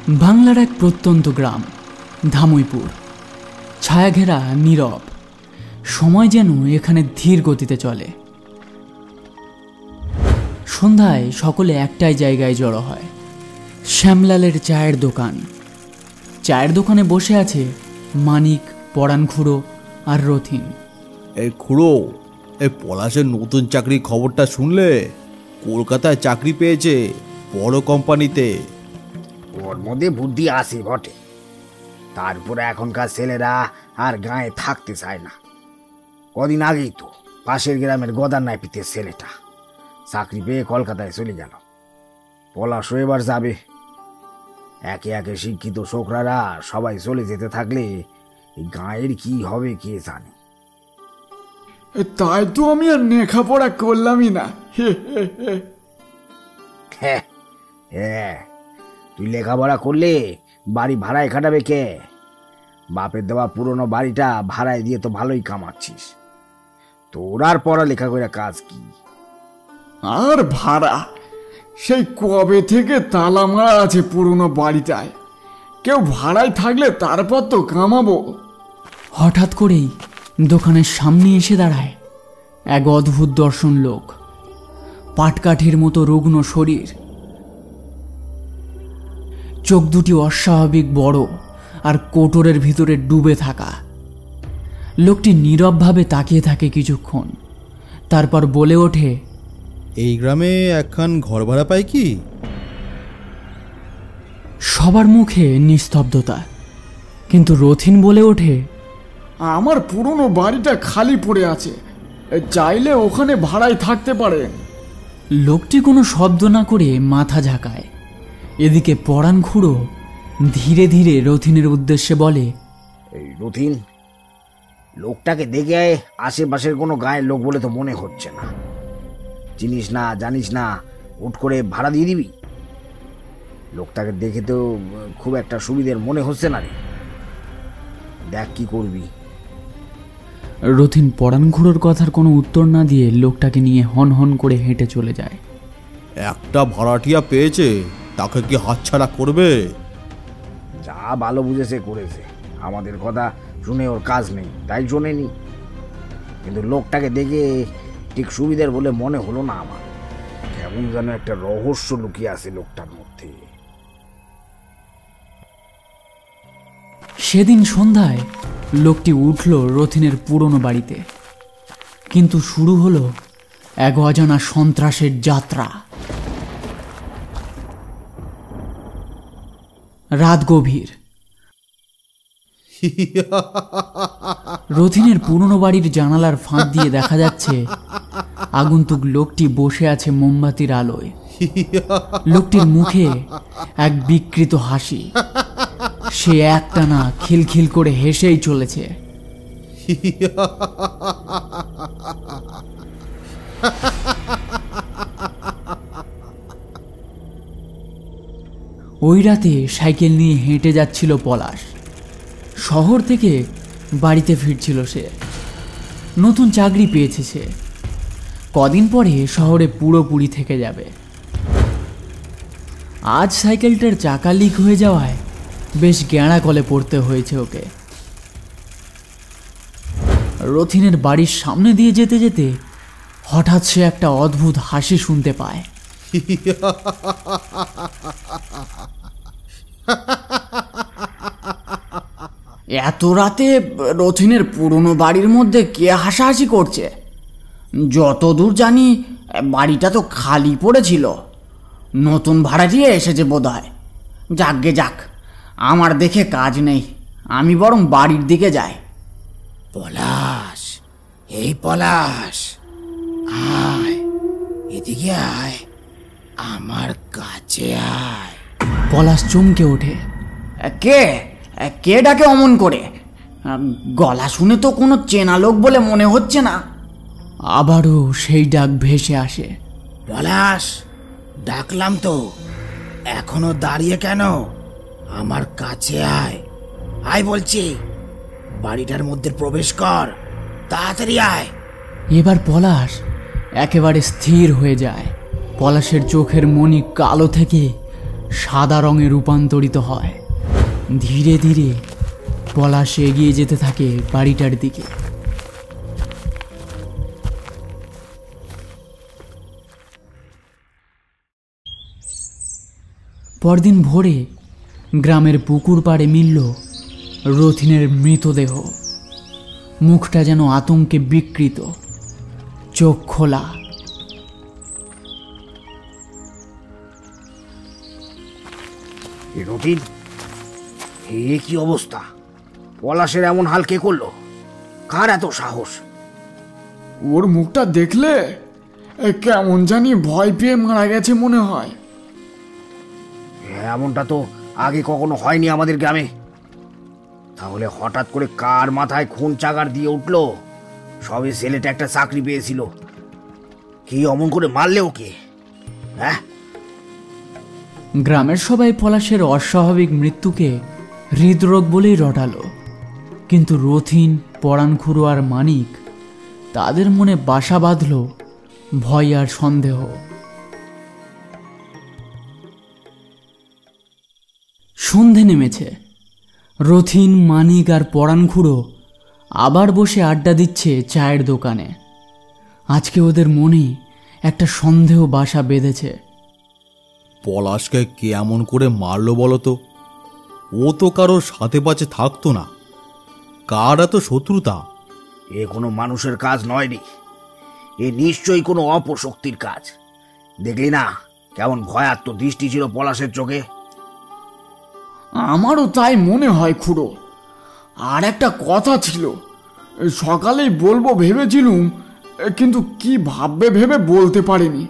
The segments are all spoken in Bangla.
বাংলার এক প্রত্যন্ত গ্রাম ধামইপুর। ছায়াঘেরা, নীরব, সময় যেন এখানে ধীর গতিতে চলে। সন্ধ্যায় সকলে একটাই জায়গায় জড়ো হয়, শ্যামলালের চায়ের দোকান। চায়ের দোকানে বসে আছে মানিক, পরাণ খুড়ো আর রথিন। এই খুড়ো, এই পলাশের নতুন চাকরির খবরটা শুনলে? কলকাতায় চাকরি পেয়েছে, বড় কোম্পানিতে। ওর মধ্যে বুদ্ধি আছে বটে, তারপরে এখনকার ছেলেরা আর গায়ে থাকতে চায় না। কদিন আগেই তো পাশের গ্রামের গদার নাইপিতের ছেলেটা চাকরি পেয়ে কলকাতায় চলে গেল। পলাশও এবার যাবে। একে একে শিক্ষিত ছোকরারা সবাই চলে যেতে থাকলে এই গাঁয়ের কি হবে কে জানে। তাই তো আমি আর লেখাপড়া করলামই না। হ্যাঁ হ্যাঁ, তুই লেখাপড়া করলে বাড়ি ভাড়ায় খাটাবে কে? বাপের দেওয়া পুরনো বাড়িটা ভাড়ায় দিয়ে তো ভালোই কামাচ্ছিস। তোর আর পড়ালেখা করে কাজ কি? আর ভাড়া সেই কবে থেকে তালা মারা আছে পুরনো বাড়িটায়। কেউ ভাড়ায় থাকলে তারপর তো কামাবো। হঠাৎ করেই দোকানের সামনে এসে দাঁড়ায় এক অদ্ভুত দর্শন লোক। পাটকাঠির মতো রুগ্ন শরীর, চোখ দুটি অস্বাভাবিক বড় আর কোটরের ভিতরে ডুবে থাকা। লোকটি নীরবভাবে তাকিয়ে থাকে কিছুক্ষণ, তারপর বলে ওঠে, এই গ্রামে একখান ঘর ভাড়া পাই কি? সবার মুখে নিস্তব্ধতা, কিন্তু রথিন বলে ওঠে, আমার পুরনো বাড়িটা খালি পড়ে আছে, চাইলে ওখানে ভাড়ায় থাকতে পারেন। লোকটি কোনো শব্দ না করে মাথা ঝাঁকায়। এদিকে পরাণ খুড়ো ধীরে ধীরে রথিনের উদ্দেশ্যে বলে, এই রথিন, লোকটাকে দেখে আশেপাশের কোনো গায়ের লোক বলে তো মনে হচ্ছে না। চিনিস না, জানিস না, হুট করে ভাড়া দিয়ে দিবি? লোকটাকে দেখে তো খুব একটা সুবিধের মনে হচ্ছে না রে। দেখ কি করবি। রথিন পরাণ খুড়োর কথার কোনো উত্তর না দিয়ে লোকটাকে নিয়ে হন হন করে হেঁটে চলে যায়। একটা ভাড়াটিয়া পেয়েছে, তাকে কি হাতছাড়া করবে? যা ভালো বুঝেছে করেছে, আমাদের কথা শুনে ওর কাজ নেই, তাই শোনেনি। কিন্তু লোকটাকে দেখে ঠিক সুবিধের বলে মনে হলো না আমার। কেমন যেন একটা রহস্য লুকিয়ে আছে লোকটার মধ্যে। সেদিন সন্ধ্যায় লোকটি উঠল রথিনের পুরনো বাড়িতে, কিন্তু শুরু হলো এক অজানা সন্ত্রাসের যাত্রা। রাত গভীর। রথিনের পুরনো বাড়ির জানালার ফাঁক দিয়ে দেখা যাচ্ছে আগন্তুক লোকটি বসে আছে মোমবাতির আলোয়। লোকটির মুখে এক বিকৃত হাসি। সে একটানা খিলখিল করে হেসেই চলেছে। ওই রাতে সাইকেল নিয়ে হেঁটে যাচ্ছিল পলাশ। শহর থেকে বাড়িতে ফিরছিল সে। নতুন চাকরি পেয়েছে সে। কদিন পরে শহরে পুরোপুরি থেকে যাবে। আজ সাইকেলটার চাকা লিক হয়ে যাওয়ায় বেশ গেঁড়া কলে পড়তে হয়েছে ওকে। রথিনের বাড়ির সামনে দিয়ে যেতে যেতে হঠাৎ সে একটা অদ্ভুত হাসি শুনতে পায়। এত রাতে রথিনের পুরনো বাড়ির মধ্যে কে হাসাহাসি করছে? যতদূর জানি বাড়িটা তো খালি পড়েছিল। নতুন ভাড়াটিয়ে এসেছে বোধহয়। যাকগে যাক, আমার দেখে কাজ নেই, আমি বরং বাড়ির দিকে যাই। পলাশ, এই পলাশ, আয় এদিকে আয়, আমার কাছে আয়। পলাশ চমকে ওঠে। কে কে ডাকে অমন করে? গলা শুনে তো কোনো চেনা লোক বলে মনে হচ্ছে না। আবারও সেই ডাক ভেসে আসে। পলাশ, ডাকলাম তো, এখনো দাঁড়িয়ে কেন? আমার কাছে আয়, আয় বলছি। বাড়িটার মধ্যে প্রবেশ কর, তাড়াতাড়ি আয়। এবার পলাশ একেবারে স্থির হয়ে যায়। পলাশের চোখের মণি কালো থেকে সাদা রঙে রূপান্তরিত হয়। ধীরে ধীরে পলাশ এগিয়ে যেতে থাকে বাড়িটার দিকে। পরদিন ভোরে গ্রামের পুকুর পাড়ে মিলল রথিনের মৃতদেহ। মুখটা যেন আতঙ্কে বিকৃত, চোখ খোলা। রথিন, এ কি অবস্থা? পলাশের এমন হাল কে করলো? কার এত সাহস? ওর মুখটা দেখলে কেমন জানি ভয় পেয়ে মারা গেছে মনে হয়। এমনটা তো আগে কখনো হয়নি আমাদের গ্রামে। তাহলে হঠাৎ করে কার মাথায় খুন চাগার দিয়ে উঠলো? সবে ছেলেটা একটা চাকরি পেয়েছিল, কি অমন করে মারলে ওকে? হ্যাঁ, গ্রামের সবাই পলাশের অস্বাভাবিক মৃত্যুকে হৃদরোগ বলেই রটালো, কিন্তু রথিন, পরাণখুড়ো আর মানিক, তাদের মনে বাসা বাঁধল ভয় আর সন্দেহ। সন্ধে নেমেছে। রথিন, মানিক আর পরাণখুড়ো আবার বসে আড্ডা দিচ্ছে চায়ের দোকানে। আজকে ওদের মনে একটা সন্দেহ বাসা বেঁধেছে। পলাশকে কে এমন করে মারলো বলো তো? ও তো কারোর সাথে পাছে থাকতো না। কার এত শত্রুতা? এ কোনো মানুষের কাজ নয় রে, এ নিশ্চয়ই কোনো অপশক্তির কাজ। দেখলি না কেমন ভয়াত্ম দৃষ্টি ছিল পলাশের চোখে? আমারও তাই মনে হয় খুড়ো। আর একটা কথা ছিল, সকালেই বলবো ভেবেছিলুম, কিন্তু কি ভাববে ভেবে বলতে পারিনি।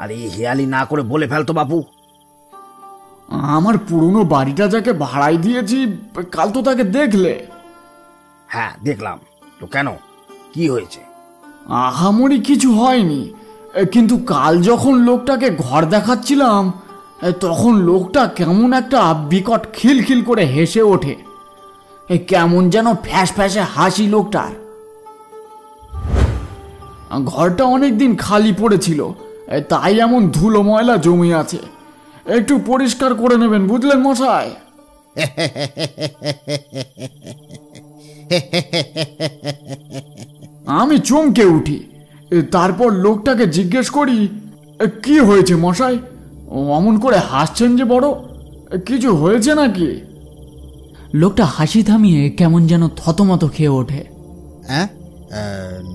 আরে হেয়ালি না করে বলে ফেলতো বাপু। আমার পুরনো বাড়িটা যাকে ভাড়াই দিয়েছি, কাল তো তাকে দেখলে? হ্যাঁ দেখলাম তো। কেন, কি হয়েছে? আহামরি কিছু হয়নি, কিন্তু কাল যখন লোকটাকে ঘর দেখাচ্ছিলাম, তখন লোকটা কেমন একটা বিকট খিলখিল করে হেসে ওঠে। কেমন যেন ফ্যাস ফ্যাসে হাসি লোকটার। ঘরটা অনেকদিন খালি পড়েছিল, তাই এমন ধুলো ময়লা জমে আছে। একটু পরিষ্কার করে নেবেন, বুঝলেন মশাই? আমি চমকে উঠি। তারপর লোকটাকে জিজ্ঞেস করি, কি হয়েছে মশাই? অমন করে হাসছেন যে বড়, কিছু হয়েছে নাকি? লোকটা হাসি থামিয়ে কেমন যেন থতমত খেয়ে ওঠে। হ্যাঁ,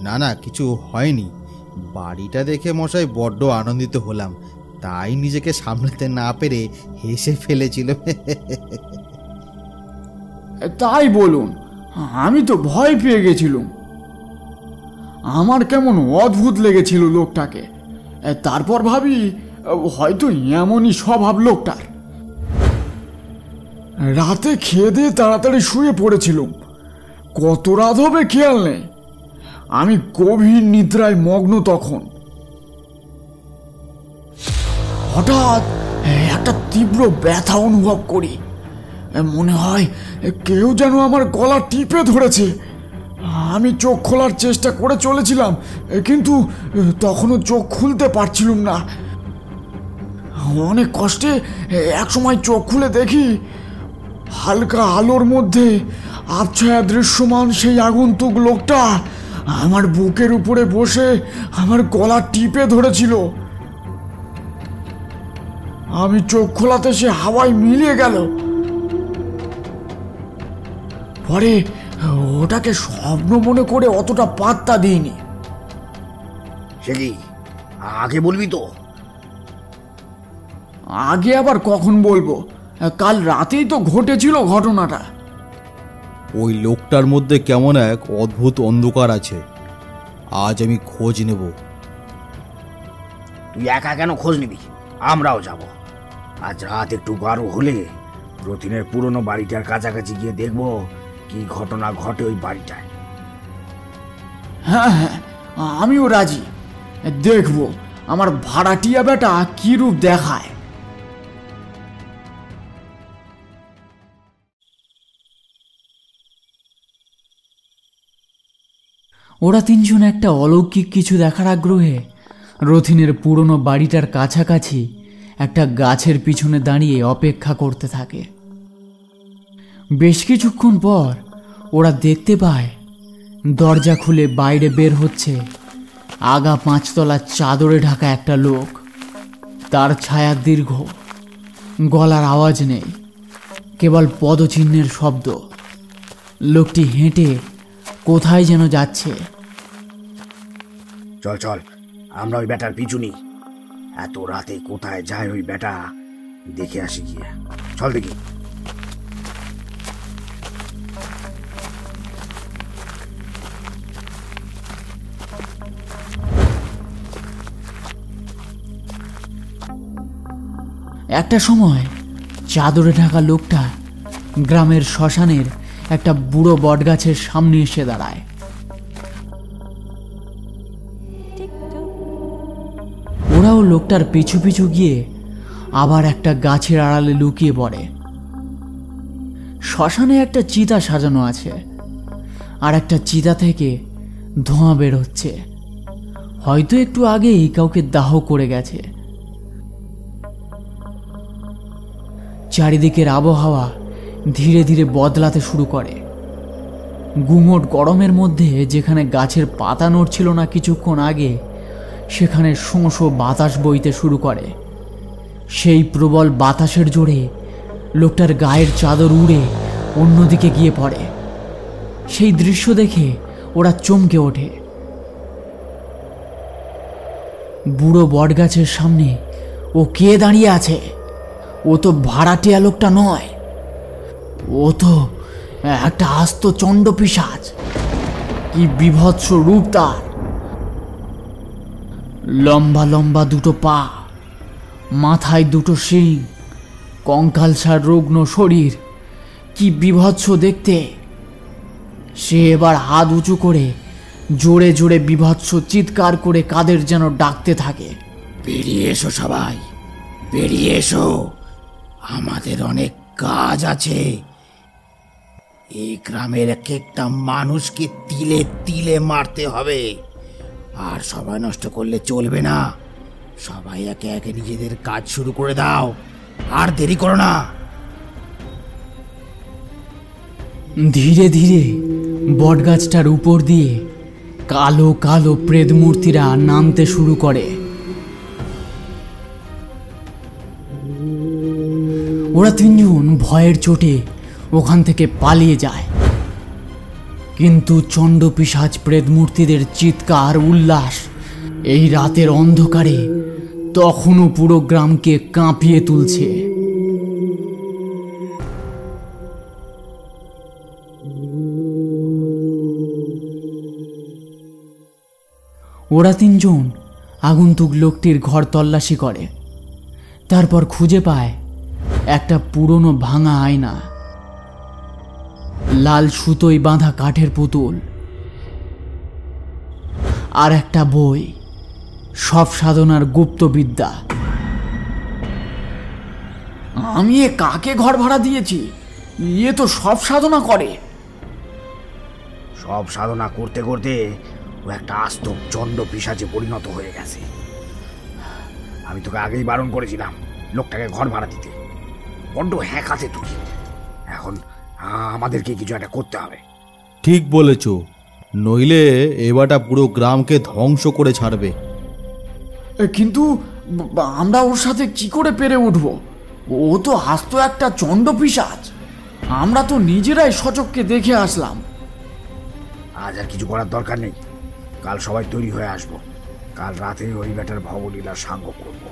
না না, কিছু হয়নি। বাড়িটা দেখে মশাই বড্ড আনন্দিত হলাম, তাই নিজেকে সামলাতে না পেরে হেসে ফেলেছিল। তাই বলুন, আমি তো ভয় পেয়ে গেছিলুম। আমার কেমন অদ্ভুত লেগেছিল লোকটাকে। তারপর ভাবি হয়তো এমনই স্বভাব লোকটার। রাতে খেয়ে দিয়ে তাড়াতাড়ি শুয়ে পড়েছিলুম। কত রাত হবে খেয়াল নেই। আমি গভীর নিদ্রায় মগ্ন। তখন হঠাৎ একটা তীব্র ব্যথা অনুভব করি। মনে হয় কেউ যেন আমার গলা টিপে ধরেছে। আমি চোখ খোলার চেষ্টা করে চলেছিলাম, কিন্তু তখনও চোখ খুলতে পারছিলুম না। অনেক কষ্টে একসময় চোখ খুলে দেখি, হালকা আলোর মধ্যে আবছায়া দৃশ্যমান সেই আগন্তুক লোকটা আমার বুকের উপরে বসে আমার গলা টিপে ধরেছিল। আমি চোখ খোলাতে সে হাওয়ায় মিলিয়ে গেল। পরে ওটাকে স্বপ্ন মনে করে অতটা পাত্তা দিইনি। সে কি, আগে বলবি তো? আগে আবার কখন বলবো? কাল রাতেই তো ঘটেছিল ঘটনাটা। ওই লোকটার মধ্যে কেমন এক অদ্ভুত অন্ধকার আছে। আজ আমি খোঁজ নেব। তুই একা কেন খোঁজ নিবি? আমরাও যাব। আজ রাত একটু গাঢ় হলে রথিনের পুরনো বাড়িটার কাছাকাছি গিয়ে দেখবো কি ঘটনা ঘটে ওই বাড়িটায়। হ্যাঁ হ্যাঁ, আমিও রাজি। দেখবো আমার ভাড়াটিয়া বেটা কি রূপ দেখায়। ওরা তিনজন একটা অলৌকিক কিছু দেখার আগ্রহে রথিনের পুরনো বাড়িটার কাছাকাছি একটা গাছের পিছনে দাঁড়িয়ে অপেক্ষা করতে থাকে। বেশ কিছুক্ষণ পর ওরা দেখতে পায় দরজা খুলে বাইরে বের হচ্ছে আগা 5 তলার চাদরে ঢাকা একটা লোক। তার ছায়া দীর্ঘ, গলার আওয়াজ নেই, কেবল পদচিহ্নের শব্দ। লোকটি হেঁটে কোথায় যেন যাচ্ছে। চল চল, আমরা ওই বেটার পিছু নিই। এত রাতে কোথায় যায় ওই বেটা, দেখে আসি গিয়ে। চল দেখি। একটা সময় চাদরে ঢাকা লোকটা গ্রামের শ্মশানের একটা বুড়ো বটগাছের সামনে এসে দাঁড়ায়। ওরাও লোকটার পিছু পিছু গিয়ে আবার একটা গাছের আড়ালে লুকিয়ে পড়ে। শ্মশানে একটা চিতা সাজানো আছে, আর একটা চিতা থেকে ধোঁয়া বের হচ্ছে। হয়তো একটু আগেই কাউকে দাহ করে গেছে। চারিদিকের আবহাওয়া ধীরে ধীরে বদলাতে শুরু করে। গুমোট গরমের মধ্যে যেখানে গাছের পাতা নড়ছিল না কিছুক্ষণ আগে, সেখানে শোঁ শোঁ বাতাস বইতে শুরু করে। সেই প্রবল বাতাসের জোরে লোকটার গায়ের চাদর উড়ে অন্যদিকে গিয়ে পড়ে। সেই দৃশ্য দেখে ওরা চমকে ওঠে। বুড়ো বটগাছের সামনে ও কে দাঁড়িয়ে আছে? ও তো ভাড়াটিয়া লোকটা নয়, ও তো একটা আস্ত চণ্ডপিশাচ। কি বিভৎস রূপ তার! লম্বা লম্বা দুটো পা, মাথায় দুটো শিং, কঙ্কালসার রুগ্ন শরীর, কি বিভৎস দেখতে! সে এবার হাত উঁচু করে জোরে জোরে বিভৎস চিৎকার করে কাদের যেন ডাকতে থাকে। বেরিয়ে এসো সবাই, বেরিয়ে এসো, আমাদের অনেক কাজ আছে। এই গ্রামের এক একটা মানুষকে তিলে তিলে মারতে হবে, আর সময় নষ্ট করলে চলবে না। সবাই একে একে নিজেদের কাজ শুরু করে দাও, আর দেরি করো না। ধীরে ধীরে বটগাছটার উপর দিয়ে কালো কালো প্রেত মূর্তিরা নামতে শুরু করে। ওরা তিনজন ভয়ের চোটে ওখান থেকে পালিয়ে যায়, কিন্তু চণ্ডপিশাচ প্রেত মূর্তিদের চিৎকার উল্লাস এই রাতের অন্ধকারে তখনও পুরো গ্রামকে কাঁপিয়ে তুলছে। ওরা তিনজন আগন্তুক লোকটির ঘর তল্লাশি করে। তারপর খুঁজে পায় একটা পুরনো ভাঙা আয়না, লাল সুতোয় বাঁধা কাঠের পুতুল, আর একটা বই, সব সাধনার গুপ্তবিদ্যা। আমি এ কাকে ঘর ভাড়া দিয়েছি? এ তো সব সাধনা করে। সব সাধনা করতে করতে ও একটা আস্ত চণ্ডপিশাচে পরিণত হয়ে গেছে। আমি তোকে আগেই বারণ করেছিলাম লোকটাকে ঘর ভাড়া দিতে। বড্ড হ্যাক আছে তুই। এখন আমাদেরকে কিছু একটা করতে হবে। ঠিক বলেছ, নইলে এবারটা পুরো গ্রামকে ধ্বংস করে ছাড়বে। কিন্তু আমরা ওর সাথে কি করে পেরে উঠব? ও তো আস্ত একটা চণ্ডপিশাচ। আমরা তো নিজেরাই সচক্ষে দেখে আসলাম। আজ আর কিছু করার দরকার নেই। কাল সবাই তৈরি হয়ে আসবো। কাল রাতে ওই বেটার ভবলীলার সাঙ্গ করব।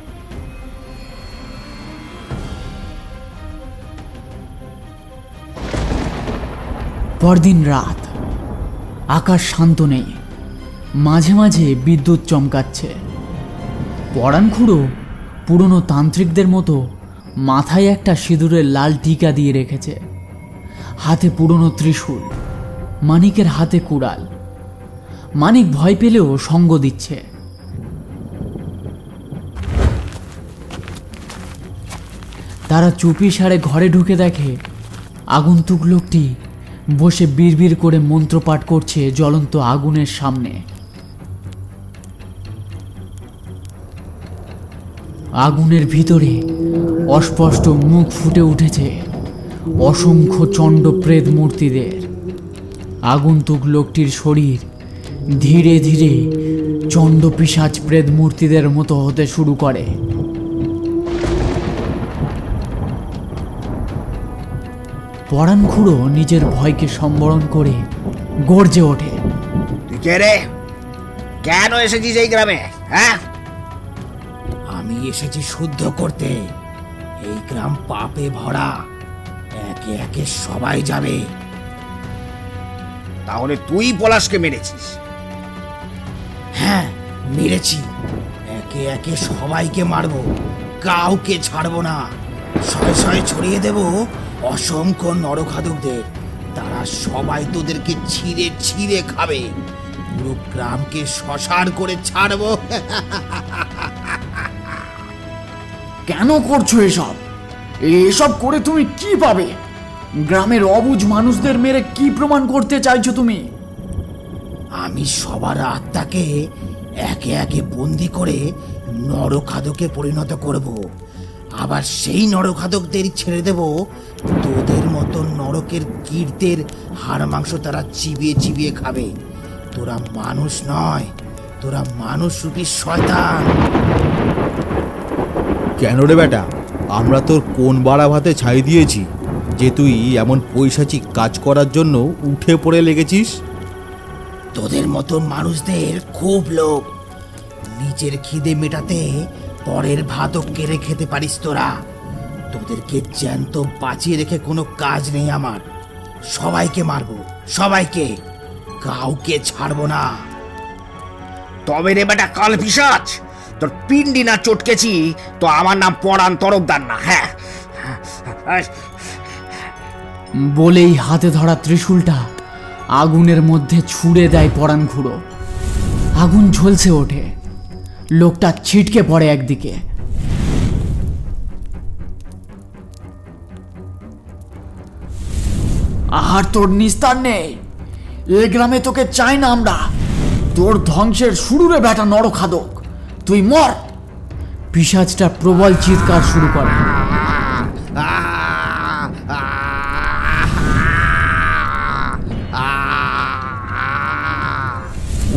পরদিন রাত, আকাশ শান্ত নেই, মাঝে মাঝে বিদ্যুৎ চমকাচ্ছে। পরাণখুড়ো পুরনো তান্ত্রিকদের মতো মাথায় একটা সিঁদুরের লাল টিকা দিয়ে রেখেছে, হাতে পুরনো ত্রিশূল, মানিকের হাতে কুড়াল। মানিক ভয় পেলেও সঙ্গ দিচ্ছে। তারা চুপি সারে ঘরে ঢুকে দেখে আগন্তুক লোকটি বসে বিড়বিড় করে মন্ত্রপাঠ করছে জ্বলন্ত আগুনের সামনে। আগুনের ভিতরে অস্পষ্ট মুখ ফুটে উঠেছে অসংখ্য চণ্ড প্রেত মূর্তিদের। আগন্তুক লোকটির শরীর ধীরে ধীরে চণ্ড পিশাচ প্রেত মূর্তিদের মতো হতে শুরু করে। পরাণ খুড়ো নিজের ভয়কে সম্বরণ করে গর্জে ওঠে, তুই কে রে? কেন এসেছিস এই গ্রামে? হ্যাঁ, আমি এসেছি শুদ্ধ করতে। এই গ্রাম পাপে ভরা, একে একে সবাই যাবে। তাহলে তুই পলাশকে মেরেছিস? হ্যাঁ, মেরেছি। একে একে সবাইকে মারবো, কাউকে ছাড়বো না। শয়ে শয়ে ছড়িয়ে দেব অসংখ্য নরখাদকদের। তারা সবাই তোদেরকে ছিঁড়ে ছিঁড়ে খাবে। পুরো গ্রামকে শ্মশান করে ছাড়বো। কেন করছো এসব? এসব করে তুমি কি পাবে? গ্রামের অবুঝ মানুষদের মেরে কি প্রমাণ করতে চাইছো তুমি? আমি সবার আত্মাকে একে একে বন্দি করে নরখাদকে পরিণত করব। আবার সেই নরখাদকদেরই ছেড়ে দেব। তোদের মতো নরকের কীর্তের হাড় মাংস তারা চিবিয়ে চিবিয়ে খাবে। তোরা মানুষ নয়, তোরা মানুষ রূপী শয়তান। কেন রে বেটা, আমরা তোর কোন বাড়া ভাতে ছাই দিয়েছি যে তুই এমন পৈশাচিক কাজ করার জন্য উঠে পড়ে লেগেছিস? তোদের মতো মানুষদের খুব লোভ। নিজের খিদে মেটাতে পরের ভাতও কেড়ে খেতে পারিস তোরা। তোদেরকে জ্যান্ত বাঁচিয়ে রেখে কোনো কাজ নেই আমার। সবাইকে মারবো, সবাইকে, কাউকে ছাড়বো না। তবে রে বেটা কাল পিশাচ, তোর পিন্ডি না চটকেছি তো আমার নাম পরাণ তরফদার না। হ্যাঁ, বলেই হাতে ধরা ত্রিশূলটা আগুনের মধ্যে ছুঁড়ে দেয় পরাণ খুড়ো। আগুন ঝলসে ওঠে, লোকটা ছিটকে পড়ে একদিকে। আর তোর নিস্তার নেই। এ গ্রামে তোকে চাই না আমরা। তোর ধ্বংসের শুরু রে বেটা নরখাদক, তুই মর। পিশাচটা প্রবল চিৎকার শুরু করে।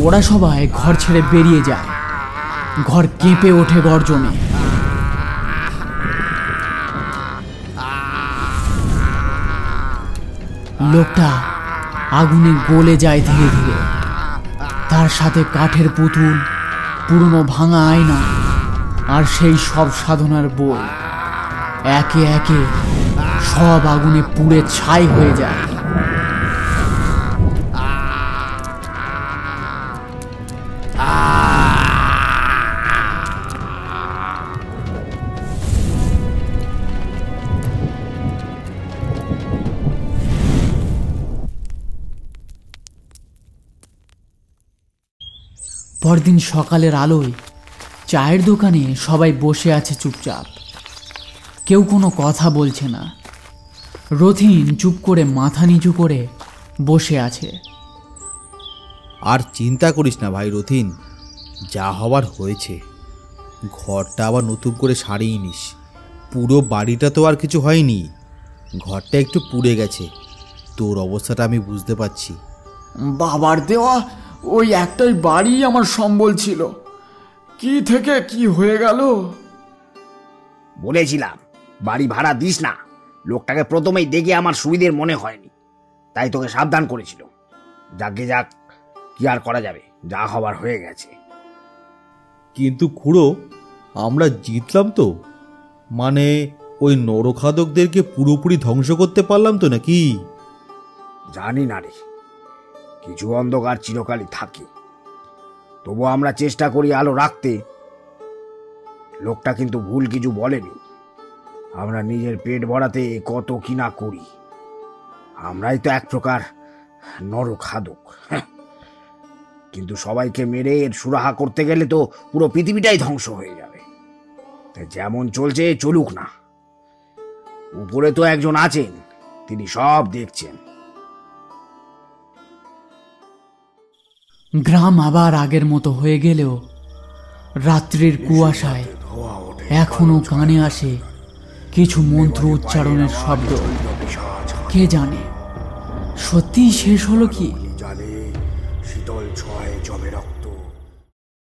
ওরা সবাই ঘর ছেড়ে বেরিয়ে যায়। ঘর কেঁপে ওঠে গর্জনে। লোকটা আগুনে গলে যায় ধীরে ধীরে। তার সাথে কাঠের পুতুল, পুরনো ভাঙা আয়না আর সেই সব সাধনার বই একে একে সব আগুনে পুড়ে ছাই হয়ে যায়। পরদিন সকালের আলোয় চায়ের দোকানে সবাই বসে আছে চুপচাপ। কেউ কোনো কথা বলছে না। রথিন চুপ করে মাথা নিচু করে বসে আছে। আর চিন্তা করিস না ভাই রথিন, যা হবার হয়েছে। ঘরটা আবার নতুন করে সারিয়ে নিস। পুরো বাড়িটা তো আর কিছু হয়নি, ঘরটা একটু পুড়ে গেছে। তোর অবস্থাটা আমি বুঝতে পারছি। বাবার দেওয়া ওই একটাই বাড়ি আমার সম্বল ছিল, কি থেকে কি হয়ে গেল। বলেছিলাম বাড়ি ভাড়া দিস না। লোকটাকে প্রথমেই দেখে আমার সুবিধের মনে হয়নি, তাই তোকে সাবধান করেছিল। যাকে যাক, কি আর করা যাবে, যা হবার হয়ে গেছে। কিন্তু খুড়ো, আমরা জিতলাম তো? মানে ওই নরখাদকদেরকে পুরোপুরি ধ্বংস করতে পারলাম তো নাকি? জানি না রে, কিছু অন্ধকার চিরকালই থাকে, তবু আমরা চেষ্টা করি আলো রাখতে। লোকটা কিন্তু ভুল কিছু বলেনি। আমরা নিজের পেট ভরাতে কত কিনা করি। আমরাই তো এক প্রকার নরখাদক। কিন্তু সবাইকে মেরে এর সুরাহা করতে গেলে তো পুরো পৃথিবীটাই ধ্বংস হয়ে যাবে। তাই যেমন চলছে চলুক না। উপরে তো একজন আছেন, তিনি সব দেখছেন। গ্রাম আবার আগের মতো হয়ে গেলেও রাত্রির কুয়াশায় এখনো কানে আসে কিছু মন্ত্র উচ্চারণের শব্দ। কে জানে সত্যিই শেষ হলো কি? জানে শীতল ছয় জমে রক্ত